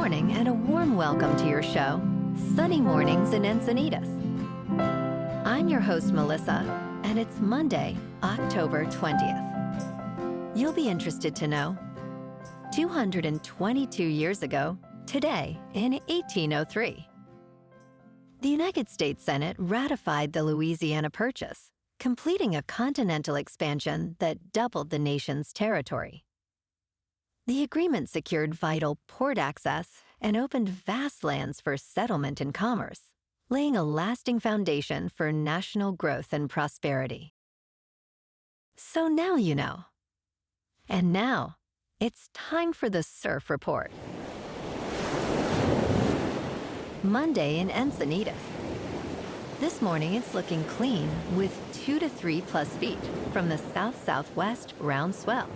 morning and a warm welcome to your show, Sunny Mornings in Encinitas. I'm your host, Melissa, and it's Monday, October 20th. You'll be interested to know, 222 years ago, today in 1803, the United States Senate ratified the Louisiana Purchase, completing a continental expansion that doubled the nation's territory. The agreement secured vital port access and opened vast lands for settlement and commerce, laying a lasting foundation for national growth and prosperity. So now you know. And now, it's time for the Surf Report. Monday in Encinitas. This morning it's looking clean with 2 to 3 plus feet from the south-southwest round swell.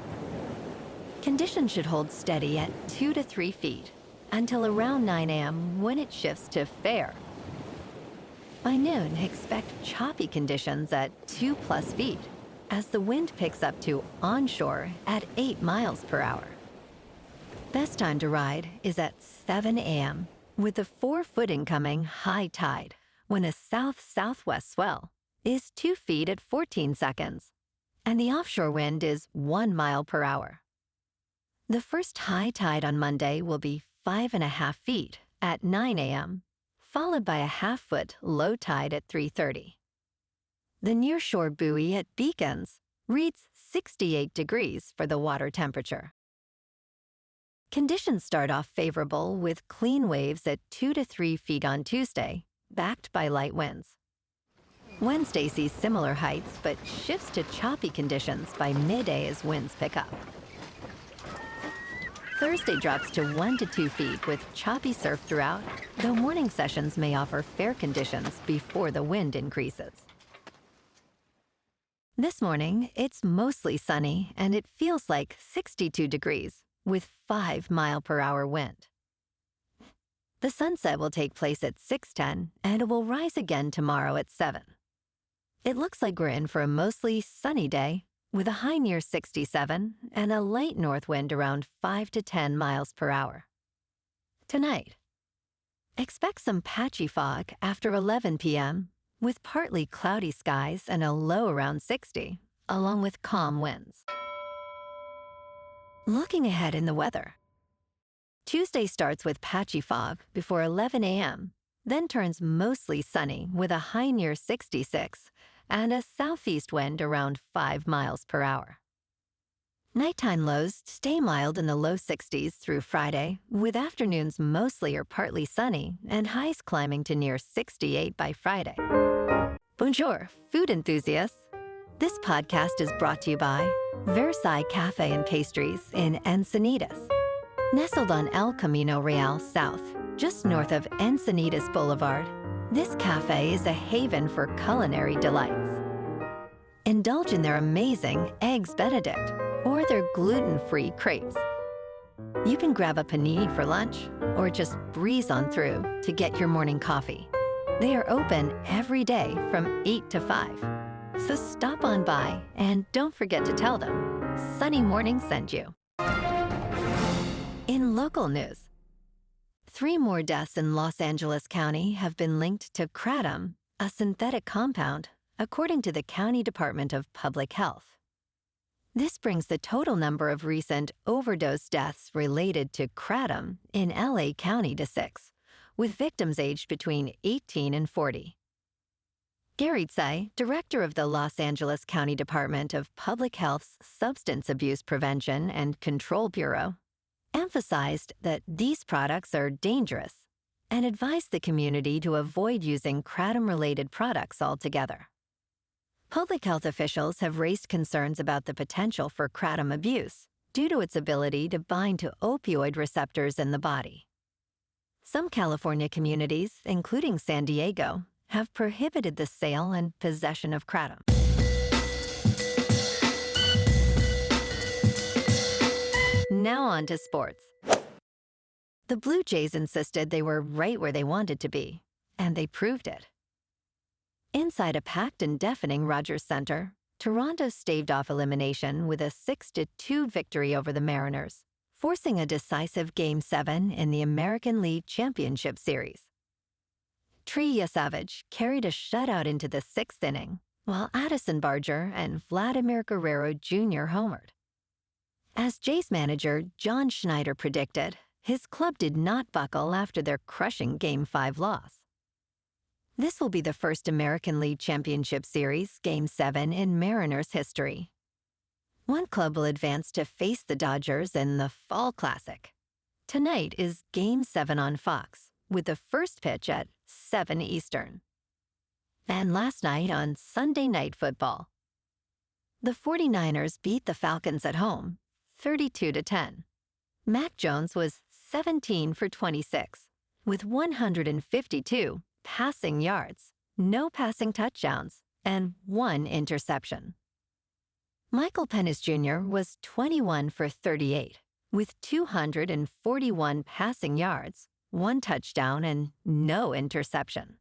Conditions should hold steady at 2 to 3 feet until around 9 a.m. when it shifts to fair. By noon, expect choppy conditions at 2 plus feet as the wind picks up to onshore at 8 miles per hour. Best time to ride is at 7 a.m. with a 4-foot incoming high tide when a south-southwest swell is 2 feet at 14 seconds and the offshore wind is 1 mile per hour. The first high tide on Monday will be 5.5 feet at 9 a.m., followed by a half-foot low tide at 3:30. The nearshore buoy at Beacons reads 68 degrees for the water temperature. Conditions start off favorable with clean waves at 2 to 3 feet on Tuesday, backed by light winds. Wednesday sees similar heights but shifts to choppy conditions by midday as winds pick up. Thursday drops to 1 to 2 feet with choppy surf throughout, though morning sessions may offer fair conditions before the wind increases. This morning, it's mostly sunny and it feels like 62 degrees with 5-mile-per-hour wind. The sunset will take place at 6:10 and it will rise again tomorrow at 7. It looks like we're in for a mostly sunny day with a high near 67 and a light north wind around 5 to 10 miles per hour. Tonight, expect some patchy fog after 11 p.m. with partly cloudy skies and a low around 60, along with calm winds. Looking ahead in the weather. Tuesday starts with patchy fog before 11 a.m., then turns mostly sunny with a high near 66 and a southeast wind around 5 miles per hour. Nighttime lows stay mild in the low 60s through Friday, with afternoons mostly or partly sunny and highs climbing to near 68 by Friday. Bonjour, food enthusiasts. This podcast is brought to you by Versailles Cafe and Pastries in Encinitas. Nestled on El Camino Real South, just north of Encinitas Boulevard, this cafe is a haven for culinary delights. Indulge in their amazing Eggs Benedict or their gluten-free crepes. You can grab a panini for lunch or just breeze on through to get your morning coffee. They are open every day from 8 to 5. So stop on by and don't forget to tell them Sunny Morning sent you. In local news, 3 more deaths in Los Angeles County have been linked to kratom, a synthetic compound, according to the County Department of Public Health. This brings the total number of recent overdose deaths related to kratom in LA County to 6, with victims aged between 18 and 40. Gary Tsai, director of the Los Angeles County Department of Public Health's Substance Abuse Prevention and Control Bureau, emphasized that these products are dangerous and advised the community to avoid using kratom-related products altogether. Public health officials have raised concerns about the potential for kratom abuse due to its ability to bind to opioid receptors in the body. Some California communities, including San Diego, have prohibited the sale and possession of kratom. Now on to sports. The Blue Jays insisted they were right where they wanted to be, and they proved it. Inside a packed and deafening Rogers Center, Toronto staved off elimination with a 6-2 victory over the Mariners, forcing a decisive Game 7 in the American League Championship Series. Trey Savage carried a shutout into the 6th inning, while Addison Barger and Vladimir Guerrero Jr. homered. As Jays manager John Schneider predicted, his club did not buckle after their crushing Game 5 loss. This will be the first American League Championship Series Game 7 in Mariners history. One club will advance to face the Dodgers in the Fall Classic. Tonight is Game 7 on Fox, with the first pitch at 7 Eastern. And last night on Sunday Night Football, the 49ers beat the Falcons at home, 32-10. Mac Jones was 17 for 26, with 152 passing yards, no passing touchdowns, and 1 interception. Michael Pennis Jr. was 21 for 38, with 241 passing yards, 1 touchdown, and no interception.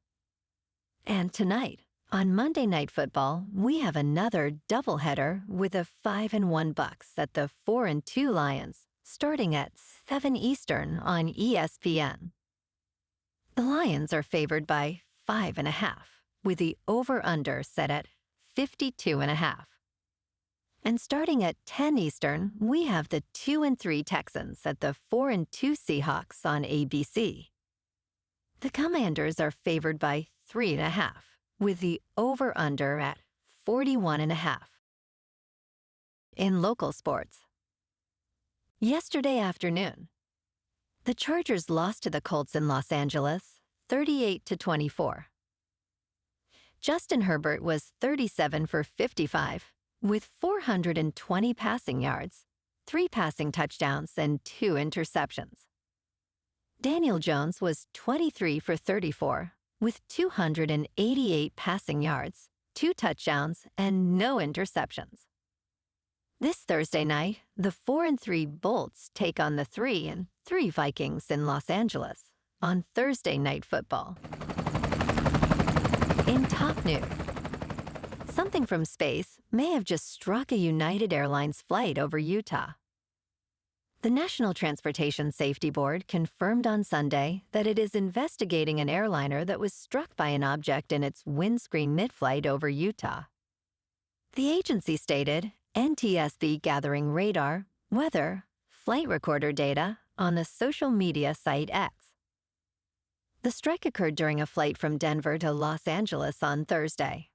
And tonight, on Monday Night Football, we have another doubleheader with the 5-1 Bucs at the 4-2 Lions, starting at 7 Eastern on ESPN. The Lions are favored by 5.5, with the over-under set at 52.5. And starting at 10 Eastern, we have the 2-3 Texans at the 4-2 Seahawks on ABC. The Commanders are favored by 3.5, with the over-under at 41.5. In local sports, yesterday afternoon, the Chargers lost to the Colts in Los Angeles, 38-24. Justin Herbert was 37 for 55, with 420 passing yards, 3 passing touchdowns, and 2 interceptions. Daniel Jones was 23 for 34, with 288 passing yards, 2 touchdowns, and no interceptions. This Thursday night, the 4-3 Bolts take on the 3-3 Vikings in Los Angeles on Thursday Night Football. In top news, something from space may have just struck a United Airlines flight over Utah. The National Transportation Safety Board confirmed on Sunday that it is investigating an airliner that was struck by an object in its windscreen mid-flight over Utah. The agency stated NTSB gathering radar, weather, flight recorder data on the social media site X. The strike occurred during a flight from Denver to Los Angeles on Thursday.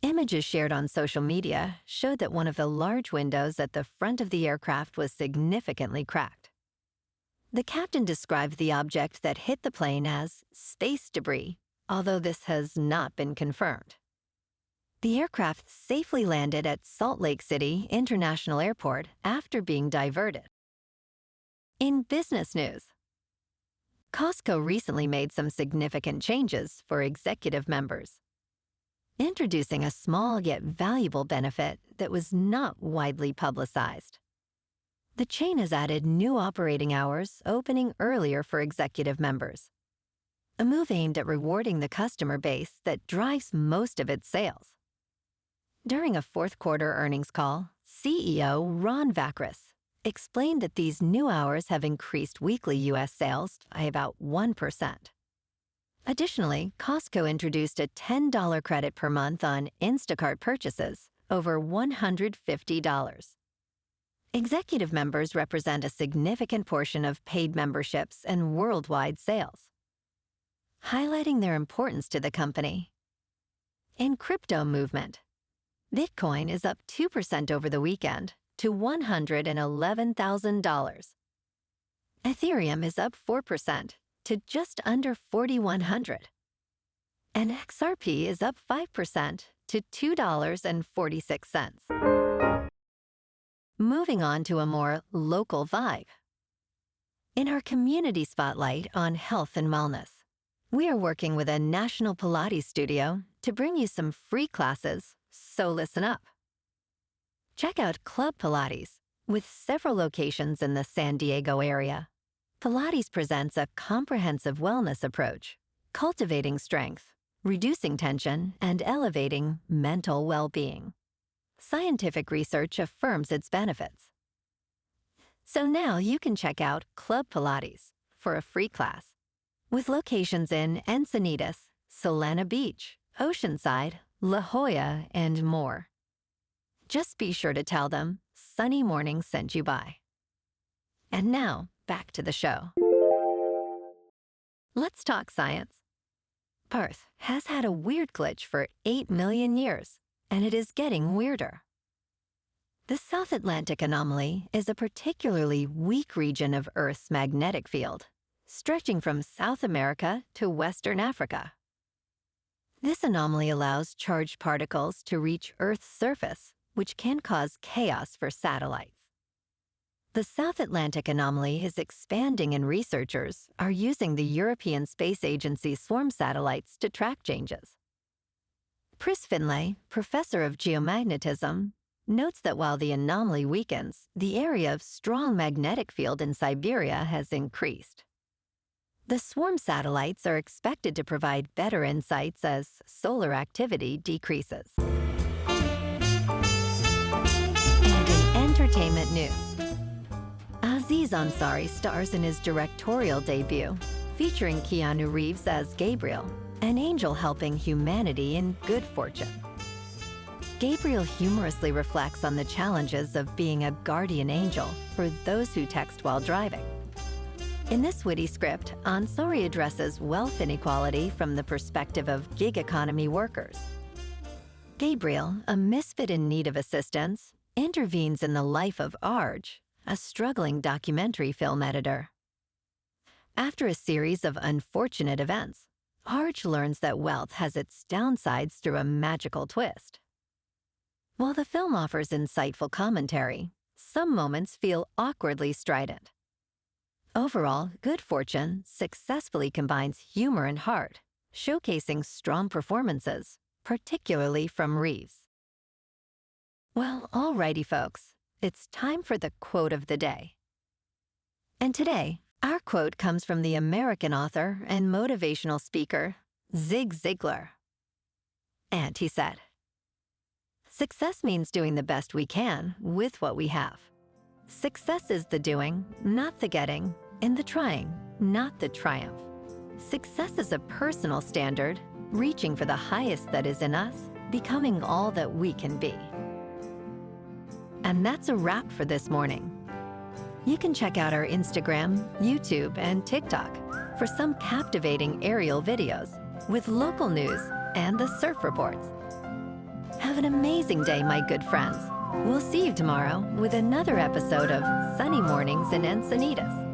Images shared on social media showed that one of the large windows at the front of the aircraft was significantly cracked. The captain described the object that hit the plane as space debris, although this has not been confirmed. The aircraft safely landed at Salt Lake City International Airport after being diverted. In business news, Costco recently made some significant changes for executive members, introducing a small yet valuable benefit that was not widely publicized. The chain has added new operating hours opening earlier for executive members, a move aimed at rewarding the customer base that drives most of its sales. During a fourth-quarter earnings call, CEO Ron Vakris explained that these new hours have increased weekly U.S. sales by about 1%. Additionally, Costco introduced a $10 credit per month on Instacart purchases over $150. Executive members represent a significant portion of paid memberships and worldwide sales, highlighting their importance to the company. In crypto movement, Bitcoin is up 2% over the weekend to $111,000. Ethereum is up 4% to just under 4,100. And XRP is up 5% to $2.46. Moving on to a more local vibe. In our community spotlight on health and wellness, we are working with a national Pilates studio to bring you some free classes, so listen up. Check out Club Pilates, with several locations in the San Diego area. Pilates presents a comprehensive wellness approach, cultivating strength, reducing tension, and elevating mental well-being. Scientific research affirms its benefits. So now you can check out Club Pilates for a free class with locations in Encinitas, Solana Beach, Oceanside, La Jolla, and more. Just be sure to tell them Sunny Morning sent you by. And now, back to the show. Let's talk science. Earth has had a weird glitch for 8 million years, and it is getting weirder. The South Atlantic Anomaly is a particularly weak region of Earth's magnetic field, stretching from South America to Western Africa. This anomaly allows charged particles to reach Earth's surface, which can cause chaos for satellites. The South Atlantic Anomaly is expanding, and researchers are using the European Space Agency swarm satellites to track changes. Chris Finlay, professor of geomagnetism, notes that while the anomaly weakens, the area of strong magnetic field in Siberia has increased. The swarm satellites are expected to provide better insights as solar activity decreases. And in entertainment news, Aziz Ansari stars in his directorial debut, featuring Keanu Reeves as Gabriel, an angel helping humanity in good fortune. Gabriel humorously reflects on the challenges of being a guardian angel for those who text while driving. In this witty script, Ansari addresses wealth inequality from the perspective of gig economy workers. Gabriel, a misfit in need of assistance, intervenes in the life of Arj, a struggling documentary film editor. After a series of unfortunate events, Arj learns that wealth has its downsides through a magical twist. While the film offers insightful commentary, some moments feel awkwardly strident. Overall, Good Fortune successfully combines humor and heart, showcasing strong performances, particularly from Reeves. Well, alrighty folks, it's time for the quote of the day. And today, our quote comes from the American author and motivational speaker, Zig Ziglar. And he said, "Success means doing the best we can with what we have. Success is the doing, not the getting, and the trying, not the triumph. Success is a personal standard, reaching for the highest that is in us, becoming all that we can be." And that's a wrap for this morning. You can check out our Instagram, YouTube, and TikTok for some captivating aerial videos with local news and the surf reports. Have an amazing day, my good friends. We'll see you tomorrow with another episode of Sunny Mornings in Encinitas.